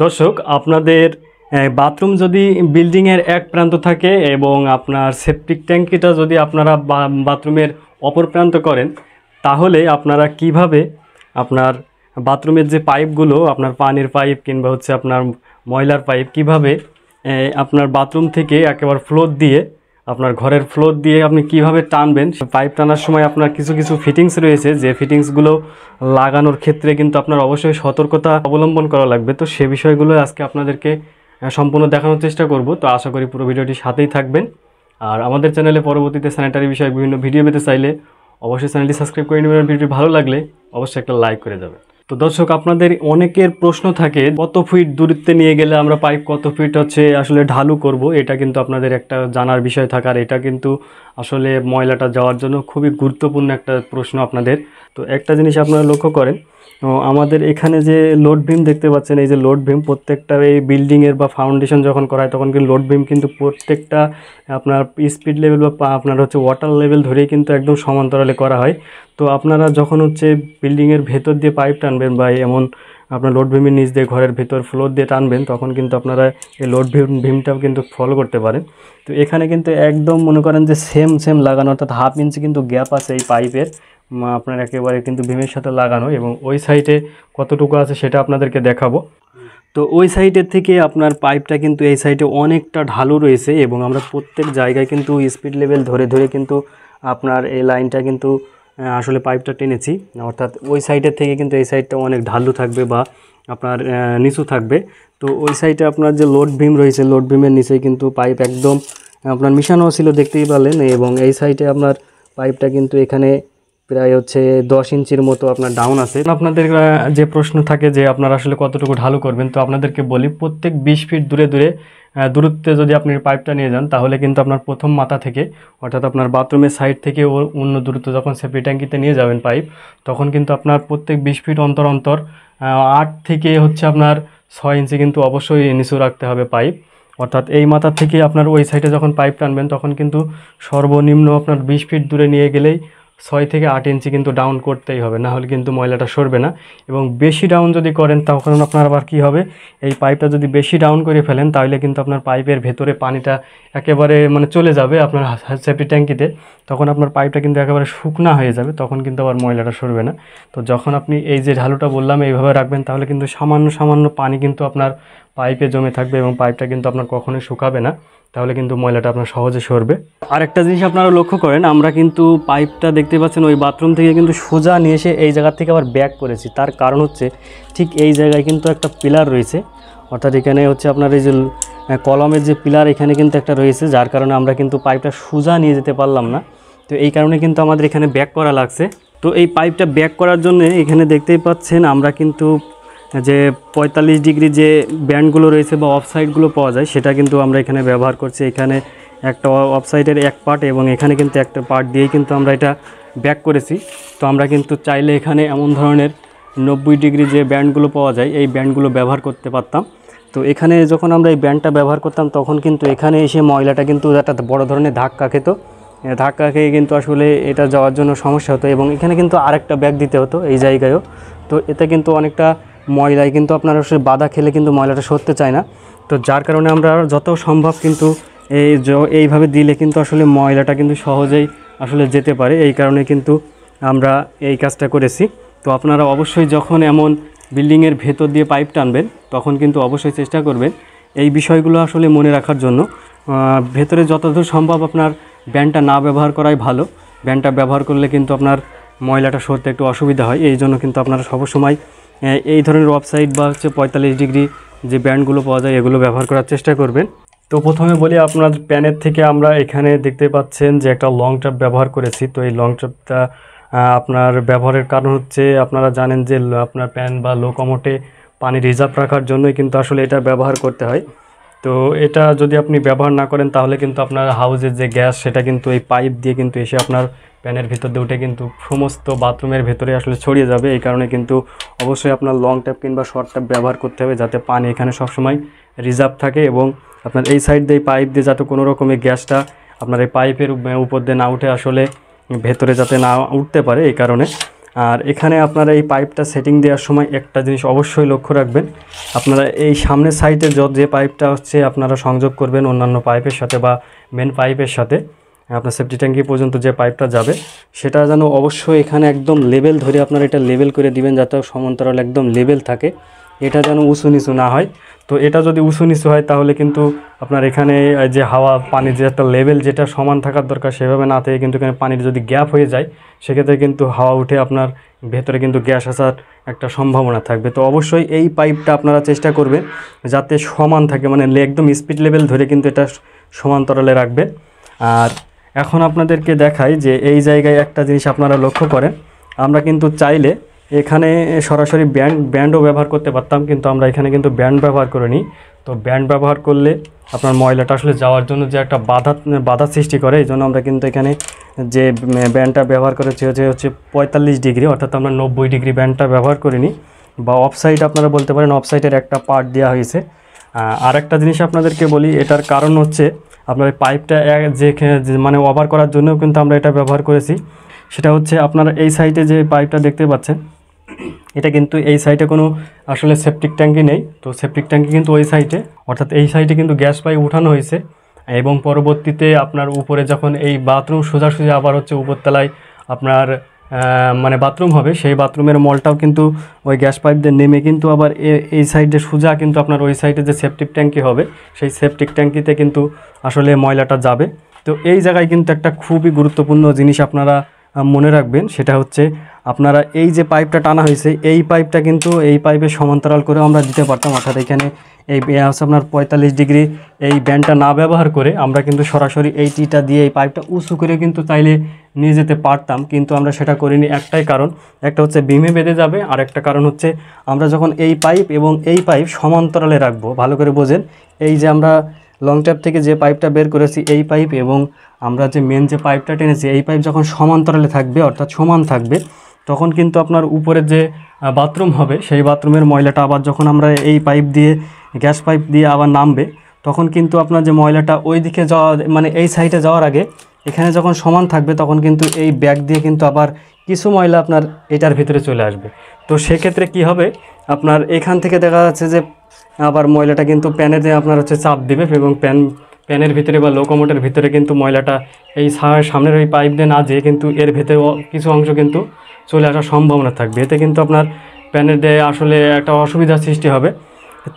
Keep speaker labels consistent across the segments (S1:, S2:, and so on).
S1: দর্শক, আপনাদের বাথরুম যদি বিল্ডিংয়ের এক প্রান্ত থাকে এবং আপনার সেপটিক ট্যাঙ্কিটা যদি আপনারা বাথরুমের অপর প্রান্ত করেন, তাহলে আপনারা কিভাবে আপনার বাথরুমের যে পাইপগুলো, আপনার পানির পাইপ কিংবা হচ্ছে আপনার ময়লার পাইপ, কিভাবে আপনার বাথরুম থেকে একেবারে ফ্লোর দিয়ে, আপনার ঘরের ফ্লোর দিয়ে আপনি কিভাবে টানবেন। পাইপ টানার সময় আপনার কিছু কিছু ফিটিংস রয়েছে, যে ফিটিংসগুলো লাগানোর ক্ষেত্রে কিন্তু আপনার অবশ্যই সতর্কতা অবলম্বন করা লাগবে। তো সে বিষয়গুলো আজকে আপনাদেরকে সম্পূর্ণ দেখানোর চেষ্টা করব। তো আশা করি পুরো ভিডিওটির সাথেই থাকবেন। আর আমাদের চ্যানেলে পরবর্তীতে স্যানিটারি বিষয়ে বিভিন্ন ভিডিও পেতে চাইলে অবশ্যই চ্যানেলটি সাবস্ক্রাইব করে নেবেন। ভিডিওটি ভালো লাগলে অবশ্যই একটা লাইক করে যাবেন। তো দর্শক, আপনাদের অনেকের প্রশ্ন থাকে কত ফিট দূরত্বে নিয়ে গেলে আমরা পাইপ কত ফিট আসলে ঢালু করব। এটা কিন্তু আপনাদের একটা জানার বিষয় থাকার, এটা কিন্তু আসলে ময়লাটা যাওয়ার জন্য খুবই গুরুত্বপূর্ণ একটা প্রশ্ন আপনাদের। তো একটা জিনিস আপনারা লক্ষ্য করেন, আমাদের এখানে যে লোড বিম দেখতে পাচ্ছেন, এই যে লোড বিম, প্রত্যেকটা এই বিল্ডিংয়ের বা ফাউন্ডেশন যখন করা হয় তখন কিন্তু লোড বিম কিন্তু প্রত্যেকটা আপনার স্পিড লেভেল বা আপনার ওয়াটার লেভেল ধরেই কিন্তু একদম সমান্তরালে করা হয়। তো আপনারা যখন বিল্ডিংয়ের ভেতর দিয়ে পাইপ টানবেন বা এমন আপনার লোড বিমের নিচ দিয়ে ঘরের ভেতর ফ্লোর দিয়ে টানবেন, তখন কিন্তু আপনারা এই লোড বিমটাও কিন্তু ফলো করতে পারেন। তো এখানে কিন্তু একদম মনে করেন যে সেম লাগানো, অর্থাৎ হাফ ইঞ্চি কিন্তু গ্যাপ আছে এই পাইপের, আপনার একেবারে কিন্তু বিমের সাথে লাগানো। এবং ওই সাইডে কতটুকু আছে সেটা আপনাদেরকে দেখাবো। তো ওই সাইডের থেকে আপনার পাইপটা কিন্তু এই সাইডে অনেকটা ঢালু রয়েছে, এবং আমরা প্রত্যেক জায়গায় কিন্তু স্পিড লেভেল ধরে ধরে কিন্তু আপনার এই লাইনটা কিন্তু আসলে পাইপটা টেনেছি। অর্থাৎ ওই সাইডের থেকে কিন্তু এই সাইডটা অনেক ঢালু থাকবে বা আপনার নিচু থাকবে। তো ওই সাইডে আপনার যে লোড বিম রয়েছে, লোড বিমের নিচেই কিন্তু পাইপ একদম আপনার মিশানো ছিল, দেখতেই পারলেন। এবং এই সাইডে আপনার পাইপটা কিন্তু এখানে প্রায় 10 ইঞ্চির মতো আপনার ডাউন আছে। আপনাদের যে প্রশ্ন থাকে যে আপনারা আসলে কতটুকু ঢালু করবেন, তো আপনাদেরকে বলি, প্রত্যেক 20 ফিট দূরত্বে যদি আপনি পাইপটা নিয়ে যান, তাহলে কিন্তু আপনার প্রথম মাথা থেকে, অর্থাৎ আপনার বাথরুমের সাইড থেকে অন্য দূরত্ব যখন সেপ্টিক ট্যাঙ্কিতে নিয়ে যাবেন পাইপ, তখন কিন্তু আপনার প্রত্যেক 20 ফিট অন্তর 8 থেকে আপনার 6 ইঞ্চি কিন্তু অবশ্যই নিচু রাখতে হবে পাইপ। অর্থাৎ এই মাথা থেকে আপনার ওই সাইডে যখন পাইপ টানবেন, তখন কিন্তু সর্বনিম্ন আপনার 20 ফিট দূরে নিয়ে গেলেই 6 থেকে 8 ইঞ্চি কিন্তু ডাউন করতেই হবে, না হলে কিন্তু ময়লাটা সরবে না। এবং বেশি ডাউন যদি করেন, তখন আপনার আবার কী হবে, এই পাইপটা যদি বেশি ডাউন করে ফেলেন, তাহলে কিন্তু আপনার পাইপের ভেতরে পানিটা একেবারে চলে যাবে আপনার সেপ্টিক ট্যাঙ্কিতে। তখন আপনার পাইপটা কিন্তু একেবারে শুকনা হয়ে যাবে, তখন কিন্তু আবার ময়লাটা সরবে না। তো যখন আপনি এই যে ঢালুটা বললাম এইভাবে রাখবেন, তাহলে কিন্তু সামান্য পানি কিন্তু আপনার পাইপে জমে থাকবে এবং পাইপটা কিন্তু আপনার কখনোই শুকাবে না, তাহলে কিন্তু ময়লাটা আপনার সহজে সরবে। আর একটা জিনিস আপনারা লক্ষ্য করেন, আমরা কিন্তু পাইপটা দেখতে পাচ্ছেন ওই বাথরুম থেকে কিন্তু সোজা নিয়ে এসে এই জায়গা থেকে আবার ব্যাক করেছি। তার কারণ ঠিক এই জায়গায় কিন্তু একটা পিলার রয়েছে, অর্থাৎ এখানে আপনার এই যে কলমের যে পিলার, এখানে কিন্তু একটা রয়েছে, যার কারণে আমরা কিন্তু পাইপটা সোজা নিয়ে যেতে পারলাম না। তো এই কারণে কিন্তু আমাদের এখানে ব্যাক করা লাগছে। তো এই পাইপটা ব্যাক করার জন্য এখানে দেখতেই পাচ্ছেন আমরা কিন্তু যে 45 ডিগ্রি যে ব্যান্ডগুলো রয়েছে বা অফসাইডগুলো পাওয়া যায়, সেটা কিন্তু আমরা এখানে ব্যবহার করছি। এখানে একটা অফসাইডের এক পার্ট এবং এখানে কিন্তু একটা পার্ট দিয়েই কিন্তু আমরা এটা ব্যাক করেছি। তো আমরা কিন্তু চাইলে এখানে এমন ধরনের 90 ডিগ্রি যে ব্যান্ডগুলো পাওয়া যায়, এই ব্যান্ডগুলো ব্যবহার করতে পারতাম। তো এখানে যখন আমরা এই ব্যান্ডটা ব্যবহার করতাম, তখন কিন্তু এখানে এসে ময়লাটা কিন্তু একটা বড় ধরনের ধাক্কা খেত। ধাক্কা খেয়ে কিন্তু আসলে এটা যাওয়ার জন্য সমস্যা হতো, এবং এখানে কিন্তু আরেকটা ব্যাগ দিতে হতো এই জায়গায়ও। তো এতে কিন্তু অনেকটা ময়লায় কিন্তু আপনার আসলে বাধা খেলে কিন্তু ময়লাটা সরতে চায় না। তো যার কারণে আমরা যত সম্ভব কিন্তু এইভাবে দিলে কিন্তু আসলে ময়লাটা কিন্তু সহজেই আসলে যেতে পারে। এই কারণে কিন্তু আমরা এই কাজটা করেছি। তো আপনারা অবশ্যই যখন এমন বিল্ডিংয়ের ভেতর দিয়ে পাইপ টানবেন, তখন কিন্তু অবশ্যই চেষ্টা করবেন এই বিষয়গুলো আসলে মনে রাখার জন্য। ভেতরে যতদূর সম্ভব আপনার ব্যান্ডটা না ব্যবহার করাই ভালো। ব্যান্ডটা ব্যবহার করলে কিন্তু আপনার ময়লাটা সরতে একটু অসুবিধা হয়। এই জন্য কিন্তু আপনারা সবসময় এই ধরনের অফসাইড বা 45 ডিগ্রি যে ব্যান্ডগুলো পাওয়া যায়, এগুলো ব্যবহার করার চেষ্টা করবেন। তো প্রথমে বলি, আপনার প্যানের থেকে আমরা এখানে দেখতে পাচ্ছেন যে একটা লং ট্যাপ ব্যবহার করেছি। তো এই লং ট্যাপটা আপনার ব্যবহারের কারণ আপনারা জানেন যে আপনার প্যান বা লো কমোটে পানি রিজার্ভ রাখার জন্যই কিন্তু আসলে এটা ব্যবহার করতে হয়। তো এটা যদি আপনি ব্যবহার না করেন, তাহলে কিন্তু আপনার হাউসের যে গ্যাস, সেটা কিন্তু এই পাইপ দিয়ে কিন্তু এসে আপনার প্যানের ভিতর দিয়ে উঠে কিন্তু সমস্ত বাথরুমের ভেতরে আসলে ছড়িয়ে যাবে। এই কারণে কিন্তু অবশ্যই আপনার লং ট্যাপ কিংবা শর্ট ট্যাপ ব্যবহার করতে হবে, যাতে পানি এখানে সবসময় রিজার্ভ থাকে এবং আপনার এই সাইড দিয়ে পাইপ দিয়ে যাতে কোনো রকমের গ্যাসটা আপনার এই পাইপের উপর দিয়ে না উঠে আসলে ভেতরে যাতে না উঠতে পারে, এই কারণে। আর এখানে আপনারা এই পাইপটা সেটিং দেওয়ার সময় একটা জিনিস অবশ্যই লক্ষ্য রাখবেন, আপনারা এই সামনের সাইডে যে পাইপটা হচ্ছে আপনারা সংযোগ করবেন অন্যান্য পাইপের সাথে বা মেন পাইপের সাথে, আপনার সেফটি ট্যাঙ্কি পর্যন্ত যে পাইপটা যাবে সেটা যেন অবশ্যই এখানে একদম লেভেল ধরে আপনারা এটা লেভেল করে দিবেন, যাতে সমান্তরাল একদম লেভেল থাকে, এটা যেন উঁচু নিচু না হয়। তো এটা যদি উঁচু নিচু হয় তাহলে কিন্তু আপনার এখানে যে হাওয়া পানির যে একটা লেভেল যেটা সমান থাকার দরকার সেভাবে না থেকে কিন্তু এখানে পানির যদি গ্যাপ হয়ে যায় সেক্ষেত্রে কিন্তু হাওয়া উঠে আপনার ভেতরে কিন্তু গ্যাস আসার একটা সম্ভাবনা থাকবে। তো অবশ্যই এই পাইপটা আপনারা চেষ্টা করবেন যাতে সমান থাকে, মানে একদম স্পিড লেভেল ধরে কিন্তু এটা সমান্তরালে রাখবেন। আর এখন আপনাদেরকে দেখাই যে এই জায়গায় একটা জিনিস আপনারা লক্ষ্য করেন, আমরা কিন্তু চাইলে এখানে সরাসরি ব্যান্ডও ব্যবহার করতে পারতাম, কিন্তু আমরা এখানে কিন্তু ব্যান্ড ব্যবহার করিনি। তো ব্যান্ড ব্যবহার করলে আপনার ময়লাটা আসলে যাওয়ার জন্য যে একটা বাধা সৃষ্টি করে, এই জন্য আমরা কিন্তু এখানে যে ব্যান্ডটা ব্যবহার করেছি হচ্ছে 45 ডিগ্রি, অর্থাৎ আমরা 90 ডিগ্রি ব্যান্ডটা ব্যবহার করিনি, বা অফসাইড আপনারা বলতে পারেন, অফসাইডের একটা পার্ট দেওয়া হয়েছে। আর একটা জিনিস আপনাদেরকে বলি, এটার কারণ হচ্ছে আপনার এই পাইপটা মানে ওভার করার জন্যও কিন্তু আমরা এটা ব্যবহার করেছি। সেটা হচ্ছে আপনারা এই সাইডে যে পাইপটা দেখতে পাচ্ছেন, এটা কিন্তু এই সাইডে কোনো আসলে সেপটিক ট্যাঙ্কি নেই। তো সেপটিক ট্যাঙ্কি কিন্তু ওই সাইডে, অর্থাৎ এই সাইডে কিন্তু গ্যাস পাইপ উঠানো হয়েছে, এবং পরবর্তীতে আপনার উপরে যখন এই বাথরুম সোজাসুজি আবার হচ্ছে উপরতলায় আপনার মানে বাথরুম হবে, সেই বাথরুমের মলটাও কিন্তু ওই গ্যাস পাইপ দিয়ে নেমে কিন্তু আবার এই সাইডে সোজা কিন্তু আপনার ওই সাইডে যে সেপটিক ট্যাঙ্কি হবে সেই সেপটিক ট্যাঙ্কিতে কিন্তু আসলে ময়লাটা যাবে। তো এই জায়গায় কিন্তু একটা খুবই গুরুত্বপূর্ণ জিনিস আপনারা মনে রাখবেন, সেটা হচ্ছে আপনারা এই যে পাইপটা টানা হয়েছে এই পাইপটা কিন্তু এই পাইপের সমান্তরাল করে আমরা দিতে পারতাম, অর্থাৎ এখানে এই হচ্ছে আপনার 45 ডিগ্রি এই ব্যান্ডটা না ব্যবহার করে আমরা কিন্তু সরাসরি এই টিটা দিয়ে এই পাইপটা উঁচু করে কিন্তু চাইলে নিয়ে যেতে পারতাম, কিন্তু আমরা সেটা করিনি। একটাই কারণ, একটা হচ্ছে বিমে বেঁধে যাবে, আর একটা কারণ হচ্ছে আমরা যখন এই পাইপ এবং এই পাইপ সমান্তরালে রাখবো, ভালো করে বোঝেন, এই যে আমরা লং ট্যাপ থেকে যে পাইপটা বের করেছি এই পাইপ এবং আমরা যে মেন যে পাইপটা টেনেছি এই পাইপ যখন সমান্তরালে থাকবে, অর্থাৎ সমান থাকবে, তখন কিন্তু আপনার উপরে যে বাথরুম হবে সেই বাথরুমের ময়লাটা আবার যখন আমরা এই পাইপ দিয়ে গ্যাস পাইপ দিয়ে আবার নামবে, তখন কিন্তু আপনার যে ময়লাটা ওই দিকে যাওয়া মানে এই সাইডে যাওয়ার আগে এখানে যখন সমান থাকবে তখন কিন্তু এই ব্যাগ দিয়ে কিন্তু আবার কিছু ময়লা আপনার এটার ভিতরে চলে আসবে। তো সেক্ষেত্রে কি হবে, আপনার এখান থেকে দেখা যাচ্ছে যে আবার ময়লাটা কিন্তু প্যানেতে আপনার হচ্ছে চাপ দিবে, এবং প্যানের ভিতরে বা লোকোমোটের ভিতরে কিন্তু ময়লাটা এই সামনের ওই পাইপ দিয়ে না যেয়ে কিন্তু এর ভেতরে কিছু অংশ কিন্তু চলে আসার সম্ভাবনা থাকবে। এতে কিন্তু আপনার প্যানের দিয়ে আসলে একটা অসুবিধার সৃষ্টি হবে।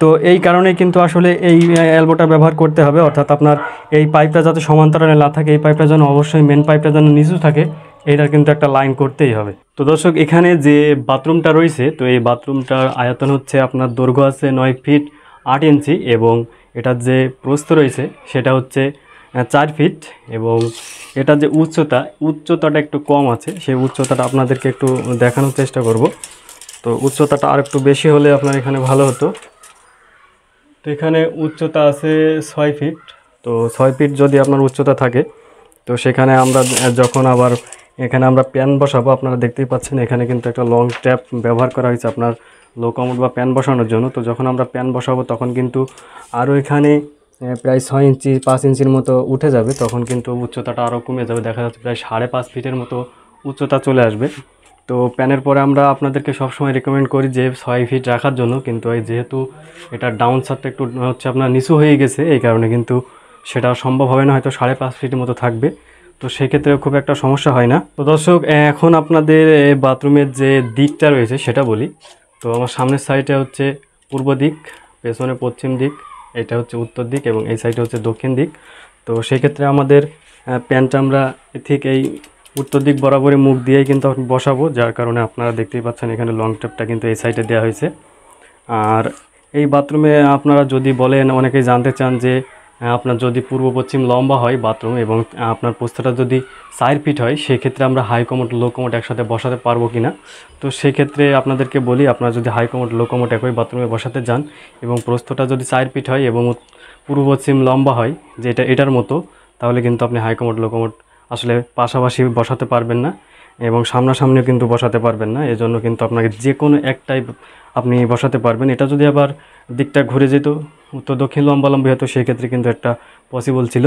S1: তো এই কারণেই কিন্তু আসলে এই এলবোটা ব্যবহার করতে হবে, অর্থাৎ আপনার এই পাইপটা যাতে সমান্তরালে না থাকে, এই পাইপটা যেন অবশ্যই মেন পাইপটা যেন নিচু থাকে, এইটার কিন্তু একটা লাইন করতেই হবে। তো দর্শক, এখানে যে বাথরুমটা রয়েছে, তো এই বাথরুমটার আয়তন হচ্ছে আপনার দৈর্ঘ্য আছে 9 ফিট 8 ইঞ্চি, এবং এটার যে প্রস্থ রয়েছে সেটা হচ্ছে 4 ফিট, এবং এটার যে উচ্চতাটা একটু কম আছে, সেই উচ্চতাটা আপনাদেরকে একটু দেখানোর চেষ্টা করব। তো উচ্চতাটা আর একটু বেশি হলে আপনার এখানে ভালো হতো। তো এখানে উচ্চতা আছে 6 ফিট। তো 6 ফিট যদি আপনার উচ্চতা থাকে, তো সেখানে আমরা যখন আবার এখানে আমরা প্যান বসাবো, আপনারা দেখতেই পাচ্ছেন এখানে কিন্তু একটা লং ট্যাপ ব্যবহার করা হয়েছে আপনার লো কমোড বা প্যান বসানোর জন্য। তো যখন আমরা প্যান বসাবো তখন কিন্তু আরও এখানে প্রায় 6 ইঞ্চি 5 ইঞ্চির মতো উঠে যাবে, তখন কিন্তু উচ্চতাটা আরও কমে যাবে, দেখা যাচ্ছে প্রায় 5.5 ফিটের মতো উচ্চতা চলে আসবে। তো প্যানের পরে আমরা আপনাদেরকে সবসময় রেকমেন্ড করি যে 6 ফিট রাখার জন্য, কিন্তু এই যেহেতু এটা ডাউন সারটা একটু হচ্ছে আপনার নিচু হয়ে গেছে, এই কারণে কিন্তু সেটা সম্ভব হবে না, হয়তো 5.5 ফিটের মতো থাকবে। তো সেক্ষেত্রে খুব একটা সমস্যা হয় না। তো দর্শক, এখন আপনাদের বাথরুমের যে দিকটা রয়েছে সেটা বলি। তো আমার সামনের সাইডে হচ্ছে পূর্ব দিক, পেছনে পশ্চিম দিক, এটা হচ্ছে উত্তর দিক, এবং এই সাইডে হচ্ছে দক্ষিণ দিক। তো সেক্ষেত্রে আমাদের প্যানটা আমরা ঠিক এই উত্তর দিক বরাবরই মুখ দিয়েই কিন্তু বসাবো, যার কারণে আপনারা দেখতেই পাচ্ছেন এখানে লং টেপটা কিন্তু এই সাইডে দেওয়া হয়েছে। আর এই বাথরুমে আপনারা যদি বলেন, অনেকেই জানতে চান যে আপনার যদি পূর্ব পশ্চিম লম্বা হয় বাথরুম এবং আপনার প্রস্থটা যদি 4 ফিট হয়, সেক্ষেত্রে আমরা হাই কমোড লো কমোড একসাথে বসাতে পারবো কিনা। তো সেক্ষেত্রে আপনাদেরকে বলি, আপনারা যদি হাই কমোড লো কমোড একই বাথরুমে বসাতে যান এবং প্রস্থটা যদি 4 ফিট হয় এবং পূর্ব পশ্চিম লম্বা হয় যেটা এটার মতো, তাহলে কিন্তু আপনি হাই কমোড লো কমোড আসলে পাশাপাশি বসাতে পারবেন না এবং সামনাসামনিও কিন্তু বসাতে পারবেন না। এজন্য কিন্তু আপনাকে যে কোনো একটাই আপনি বসাতে পারবেন। এটা যদি আবার দিকটা ঘুরে যেত, উত্তর দক্ষিণ লম্বালম্বি হতো, সেক্ষেত্রে কিন্তু একটা পসিবল ছিল।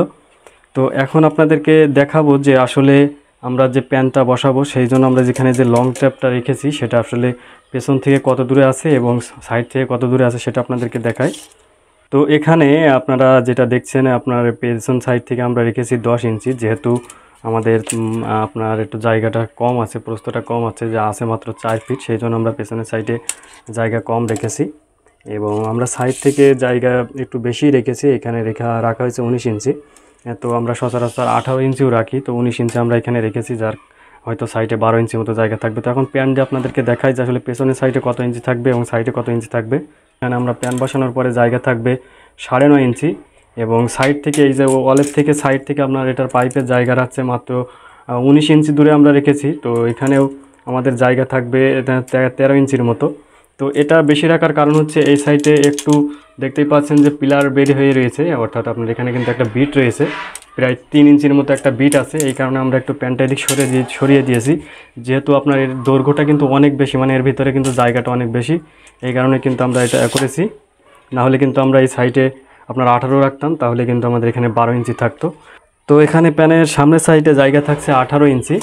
S1: তো এখন আপনাদেরকে দেখাবো যে আসলে আমরা যে প্যানটা বসাবো সেই জন্য আমরা যেখানে যে লং ট্যাপটা রেখেছি সেটা আসলে পেছন থেকে কত দূরে আছে এবং সাইড থেকে কত দূরে আছে সেটা আপনাদেরকে দেখাই। তো এখানে আপনারা যেটা দেখছেন আপনার পেছন সাইড থেকে আমরা রেখেছি 10 ইঞ্চি, যেহেতু আমাদের আপনার একটু জায়গাটা কম আছে, প্রস্থটা কম আছে, যা আছে মাত্র 4 ফিট, সেই জন্য আমরা পেছনের সাইডে জায়গা কম রেখেছি এবং আমরা সাইড থেকে জায়গা একটু বেশি রেখেছি। এখানে রাখা হয়েছে 19 ইঞ্চি। তো আমরা সচরাচর 18 ইঞ্চিও রাখি, তো 19 ইঞ্চি আমরা এখানে রেখেছি, যার হয়তো সাইডে 12 ইঞ্চি মতো জায়গা থাকবে। তো এখন প্যান দিয়ে আপনাদেরকে দেখাই যে আসলে পেছনের সাইডে কত ইঞ্চি থাকবে এবং সাইডে কত ইঞ্চি থাকবে। এখানে আমরা প্যান বসানোর পরে জায়গা থাকবে 9.5 ইঞ্চি এবং সাইড থেকে এই যে ওয়ালের থেকে সাইড থেকে আপনার এটার পাইপের জায়গা রাখছে মাত্র 19 ইঞ্চি দূরে আমরা রেখেছি। তো এখানেও আমাদের জায়গা থাকবে 13 ইঞ্চির মতো। তো এটা বেশি রাখার কারণ হচ্ছে এই সাইডে একটু দেখতেই পাচ্ছেন যে পিলার বের হয়ে রয়েছে, অর্থাৎ আপনার এখানে কিন্তু একটা বিট রয়েছে, প্রায় 3 ইঞ্চির মতো একটা বিট আছে। এই কারণে আমরা একটু প্যানটা এদিক সরিয়ে দিয়েছি, যেহেতু আপনার এর দৈর্ঘ্যটা কিন্তু অনেক বেশি, মানে এর ভিতরে কিন্তু জায়গাটা অনেক বেশি, এই কারণে কিন্তু আমরা এটা করেছি। নাহলে কিন্তু আমরা এই সাইডে আপনার 18 রাখতাম, তাহলে কিন্তু আমাদের এখানে 12 ইঞ্চি থাকতো। তো এখানে প্যানের সামনের সাইডে জায়গা থাকছে 18 ইঞ্চি।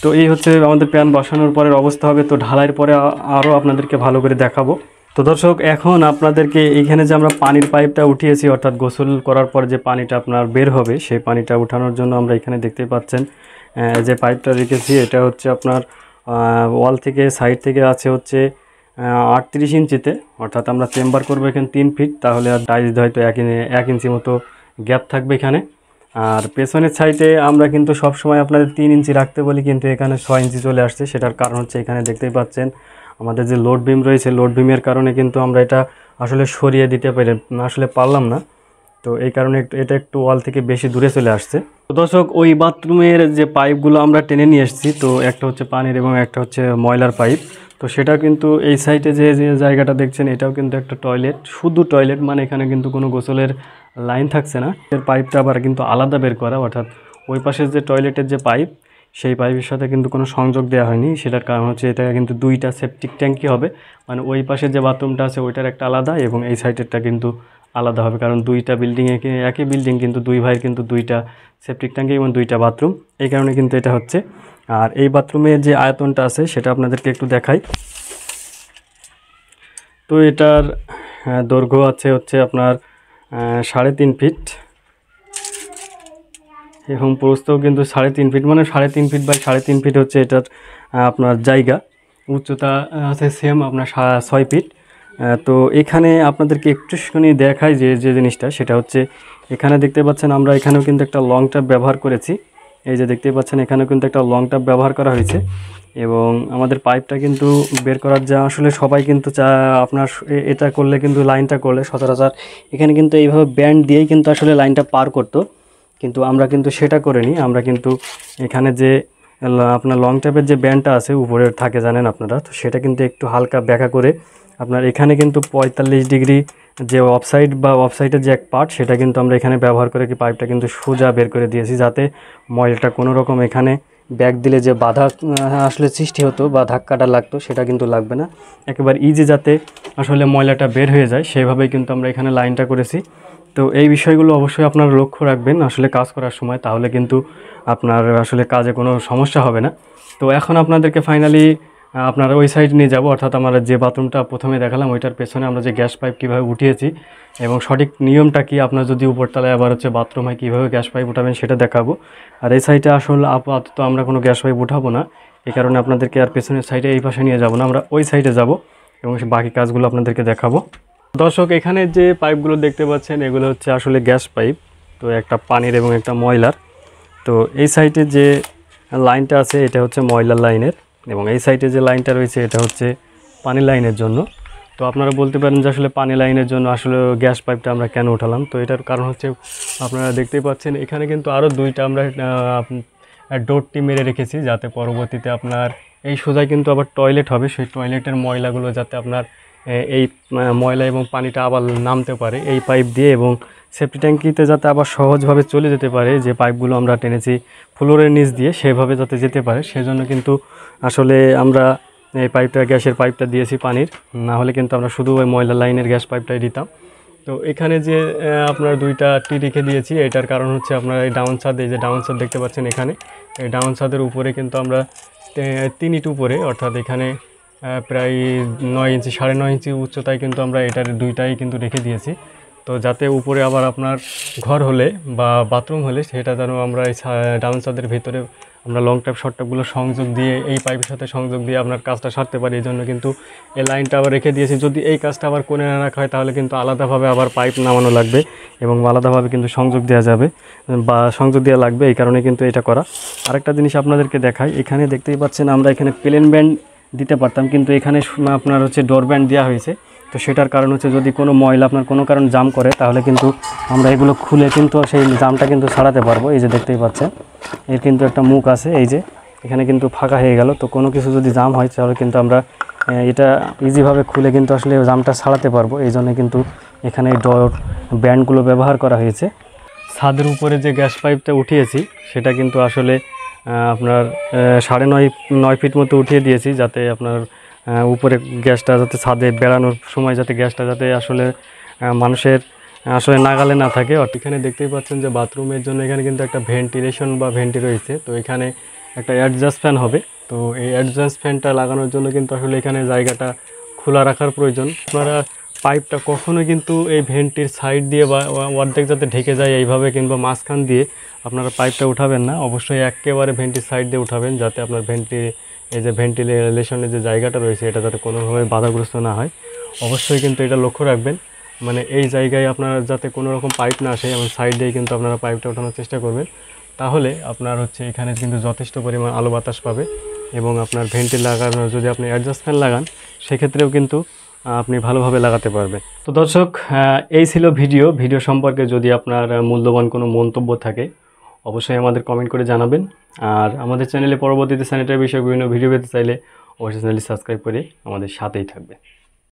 S1: তো এই হচ্ছে আমাদের প্যান বসানোর পরের অবস্থা হবে। তো ঢালাইয়ের পরে আরও আপনাদেরকে ভালো করে দেখাবো। তো দর্শক, এখন আপনাদেরকে এইখানে যে আমরা পানির পাইপটা উঠিয়েছি, অর্থাৎ গোসল করার পর যে পানিটা আপনার বের হবে, সেই পানিটা উঠানোর জন্য আমরা এখানে দেখতে পাচ্ছেন যে পাইপটা রেখেছি, এটা হচ্ছে আপনার ওয়াল থেকে সাইড থেকে আছে হচ্ছে 38 ইঞ্চিতে, অর্থাৎ আমরা চেম্বার করবো এখানে 3 ফিট, তাহলে আর টাইস হয়তো 1 ইঞ্চি মতো গ্যাপ থাকবে এখানে। আর পেছনের সাইডে আমরা কিন্তু সবসময় আপনাদের 3 ইঞ্চি রাখতে বলি, কিন্তু এখানে 6 ইঞ্চি চলে আসছে। সেটার কারণ হচ্ছে এখানে দেখতেই পাচ্ছেন আমাদের যে লোড বিম রয়েছে, লোড বিমের কারণে কিন্তু আমরা এটা আসলে সরিয়ে দিতে পারলাম না। তো এই কারণে এটা একটু ওয়াল থেকে বেশি দূরে চলে আসছে। তো দর্শক, ওই বাথরুমের যে পাইপগুলো আমরা টেনে নিয়ে এসেছি, তো একটা হচ্ছে পানির এবং একটা হচ্ছে ময়লার পাইপ। তো সেটা কিন্তু এই সাইডে যে জায়গাটা দেখছেন, এটাও কিন্তু একটা টয়লেট, শুধু টয়লেট, মানে এখানে কিন্তু কোনো গোসলের লাইন থাকছে না। এর পাইপটা আবার কিন্তু আলাদা বের করা, অর্থাৎ ওই পাশের যে টয়লেটের যে পাইপ, সেই পাইপের সাথে কিন্তু কোনো সংযোগ দেওয়া হয়নি। সেটার কারণ হচ্ছে এটা কিন্তু 2টা সেপটিক ট্যাঙ্কি হবে, মানে ওই পাশের যে বাথরুমটা আছে ওইটার একটা আলাদা এবং এই সাইডেরটা কিন্তু আলাদা হবে, কারণ 2টা বিল্ডিংয়ে একই বিল্ডিং, কিন্তু 2 ভাইয়ের কিন্তু 2টা সেপটিক ট্যাঙ্কি এবং 2টা বাথরুম, এই কারণে কিন্তু এটা হচ্ছে। আর এই বাথরুমের যে আয়তনটা আছে সেটা আপনাদেরকে একটু দেখাই। তো এটার দৈর্ঘ্য হচ্ছে আপনার 3.5 ফিট এবং প্রস্থও কিন্তু 3.5 ফিট, মানে 3.5 ফিট বাই 3.5 ফিট হচ্ছে এটার আপনার জায়গা। উচ্চতা আছে সেম আপনার 6 ফিট। তো এখানে আপনাদেরকে একটুখানি দেখাই যে জিনিসটা, সেটা হচ্ছে এখানে দেখতে পাচ্ছেন আমরা এখানেও কিন্তু একটা লং ট্যাপ ব্যবহার করেছি। এই যে দেখতে পাচ্ছেন এখানেও কিন্তু একটা লং ট্যাপ ব্যবহার করা হয়েছে এবং আমাদের পাইপটা কিন্তু বের করার যা আসলে সবাই কিন্তু আপনার এটা করলে কিন্তু লাইনটা করলে সচরাচর এখানে কিন্তু এইভাবে ব্যান্ড দিয়েই কিন্তু আসলে লাইনটা পার করতো, কিন্তু আমরা কিন্তু সেটা করিনি। আমরা কিন্তু এখানে যে আপনার লং ট্যাপের যে ব্যান্ডটা আছে উপরে থাকে জানেন আপনারা, তো সেটা কিন্তু একটু হালকা ব্যাকা করে আপনার এখানে কিন্তু 45 ডিগ্রি যে অফসাইডের যে এক পার্ট, সেটা কিন্তু আমরা এখানে ব্যবহার করে কি পাইপটা কিন্তু সোজা বের করে দিয়েছি, যাতে ময়লাটা কোনো রকম এখানে ব্যাক দিলে যে বাধা আসলে সৃষ্টি হতো বা ধাক্কাটা লাগতো সেটা কিন্তু লাগবে না, একেবারে ইজি যাতে আসলে ময়লাটা বের হয়ে যায়, সেভাবেই কিন্তু আমরা এখানে লাইনটা করেছি। তো এই বিষয়গুলো অবশ্যই আপনারা লক্ষ্য রাখবেন আসলে কাজ করার সময়, তাহলে কিন্তু আপনার আসলে কাজে কোনো সমস্যা হবে না। তো এখন আপনাদেরকে ফাইনালি আপনারা ওই সাইড নিয়ে যাব, অর্থাৎ আমরা যে বাথরুমটা প্রথমে দেখালাম ওইটার পেছনে আমরা যে গ্যাস পাইপ কীভাবে উঠিয়েছি এবং সঠিক নিয়মটা কি, আপনার যদি উপরতলায় আবার হচ্ছে বাথরুম হয় কীভাবে গ্যাস পাইপ উঠাবেন সেটা দেখাবো। আর এই সাইডে আসলে আপাতত আমরা কোনো গ্যাস পাইপ উঠাবো না, এই কারণে আপনাদেরকে আর পেছনের সাইডে এই পাশে নিয়ে যাব না, আমরা ওই সাইডে যাব এবং বাকি কাজগুলো আপনাদেরকে দেখাবো। দর্শক, এখানে যে পাইপগুলো দেখতে পাচ্ছেন এগুলো হচ্ছে আসলে গ্যাস পাইপ, তো একটা পানির এবং একটা ময়লার। তো এই সাইডে যে লাইনটা আছে এটা হচ্ছে ময়লার লাইনের এবং এই সাইডে যে লাইনটা রয়েছে এটা হচ্ছে পানি লাইনের জন্য। তো আপনারা বলতে পারেন যে আসলে পানি লাইনের জন্য আসলে গ্যাস পাইপটা আমরা কেন উঠালাম, তো এটার কারণ হচ্ছে আপনারা দেখতেই পাচ্ছেন এখানে কিন্তু আরও 2টা আমরা ডোরটি মেরে রেখেছি, যাতে পরবর্তীতে আপনার এই সোজায় কিন্তু আবার টয়লেট হবে, সেই টয়লেটের ময়লাগুলো যাতে আপনার এই ময়লা এবং পানিটা আবার নামতে পারে এই পাইপ দিয়ে এবং সেফটি ট্যাঙ্কিতে যাতে আবার সহজভাবে চলে যেতে পারে, যে পাইপগুলো আমরা টেনেছি ফ্লোরের নিচ দিয়ে সেভাবে যাতে যেতে পারে, সেজন্য কিন্তু আসলে আমরা এই পাইপটা গ্যাসের পাইপটা দিয়েছি পানির, না হলে কিন্তু আমরা শুধু ওই ময়লা লাইনের গ্যাস পাইপটাই দিতাম। তো এখানে যে আপনার 2টা টি রেখে দিয়েছি, এটার কারণ হচ্ছে আপনার এই ডাউন ছাদ, এই যে ডাউন ছাদ দেখতে পাচ্ছেন এখানে, এই ডাউন ছাদের উপরে কিন্তু আমরা 3 ইট উপরে, অর্থাৎ এখানে প্রায় 9 ইঞ্চি 9.5 ইঞ্চি উচ্চতায় কিন্তু আমরা এটার দুইটাই কিন্তু রেখে দিয়েছি। তো যাতে উপরে আবার আপনার ঘর হলে বা বাথরুম হলে সেটা যেন আমরা এই ডাউন ছাদের ভিতরে আমরা লং ট্যাপ শর্ট ট্যাপগুলো সংযোগ দিয়ে এই পাইপের সাথে সংযোগ দিয়ে আপনার কাজটা সারতে পারি। এই জন্য কিন্তু এই লাইনটা আবার রেখে দিয়েছি। যদি এই কাজটা আবার করে না রাখা হয় তাহলে কিন্তু আলাদাভাবে আবার পাইপ নামানো লাগবে এবং আলাদাভাবে কিন্তু সংযোগ দেওয়া যাবে বা সংযোগ দেওয়া লাগবে, এই কারণে কিন্তু এটা করা। আরেকটা জিনিস আপনাদেরকে দেখাই, এখানে দেখতেই পাচ্ছেন আমরা এখানে প্লেন ব্যান্ড দিতে পারতাম, কিন্তু এখানে আপনার হচ্ছে ডোর ব্যান্ড দেওয়া হয়েছে। তো সেটার কারণ হচ্ছে যদি কোনো ময়লা আপনার কোনো কারণ জাম করে তাহলে কিন্তু আমরা এগুলো খুলে কিন্তু সেই জামটা কিন্তু ছাড়াতে পারবো। এই যে দেখতেই পাচ্ছেন এর কিন্তু একটা মুখ আছে, এই যে এখানে কিন্তু ফাঁকা হয়ে গেল। তো কোনো কিছু যদি জাম হয় তাহলে কিন্তু আমরা এটা ইজিভাবে খুলে কিন্তু আসলে জামটা ছাড়াতে পারবো। এই জন্য কিন্তু এখানে ডোর ব্যান্ডগুলো ব্যবহার করা হয়েছে। ছাদের উপরে যে গ্যাস পাইপটা উঠিয়েছি সেটা কিন্তু আসলে আপনার 9.5 ফিট মতো উঠিয়ে দিয়েছি, যাতে আপনার উপরে গ্যাসটা যাতে ছাদে বেড়ানোর সময় যাতে গ্যাসটা যাতে আসলে মানুষের আসলে নাগালে না থাকে। এখানে দেখতেই পাচ্ছেন যে বাথরুমের জন্য এখানে কিন্তু একটা ভেন্টিলেশন বা ভেন্টি রয়েছে। তো এখানে একটা অ্যাডজাস্ট ফ্যান হবে। তো এই অ্যাডজাস্ট ফ্যানটা লাগানোর জন্য কিন্তু আসলে এখানে জায়গাটা খোলা রাখার প্রয়োজন। আপনারা পাইপটা কখনো কিন্তু এই ভেন্টির সাইড দিয়ে বা অর্ধেক যাতে ঢেকে যায় এইভাবে কিংবা মাঝখান দিয়ে আপনারা পাইপটা উঠাবেন না। অবশ্যই একেবারে ভেন্টির সাইড দিয়ে উঠাবেন, যাতে আপনার এই যে ভেন্টিলেশনের যে জায়গাটা রয়েছে এটা যাতে কোনোভাবে বাধাগ্রস্ত না হয়। অবশ্যই কিন্তু এটা লক্ষ্য রাখবেন, মানে এই জায়গায় আপনার যাতে কোনো রকম পাইপ না আসে এবং সাইড দিয়ে কিন্তু আপনারা পাইপটা ওঠানোর চেষ্টা করবেন। তাহলে আপনার হচ্ছে এখানে কিন্তু যথেষ্ট পরিমাণ আলো বাতাস পাবে এবং আপনার ভেন্টি লাগানো যদি আপনি অ্যাডজাস্ট ফ্যান লাগান সেক্ষেত্রেও কিন্তু আপনি ভালোভাবে লাগাতে পারবেন। তো দর্শক, এই ছিল ভিডিও সম্পর্কে যদি আপনার মূল্যবান কোনো মন্তব্য থাকে অবশ্যই আমাদের কমেন্ট করে জানাবেন। আর আমাদের চ্যানেলে পরবর্তীতে স্যানিটারি বিষয়ে বিভিন্ন ভিডিও পেতে চাইলে অবশ্যই চ্যানেলটি সাবস্ক্রাইব করে আমাদের সাথেই থাকবে।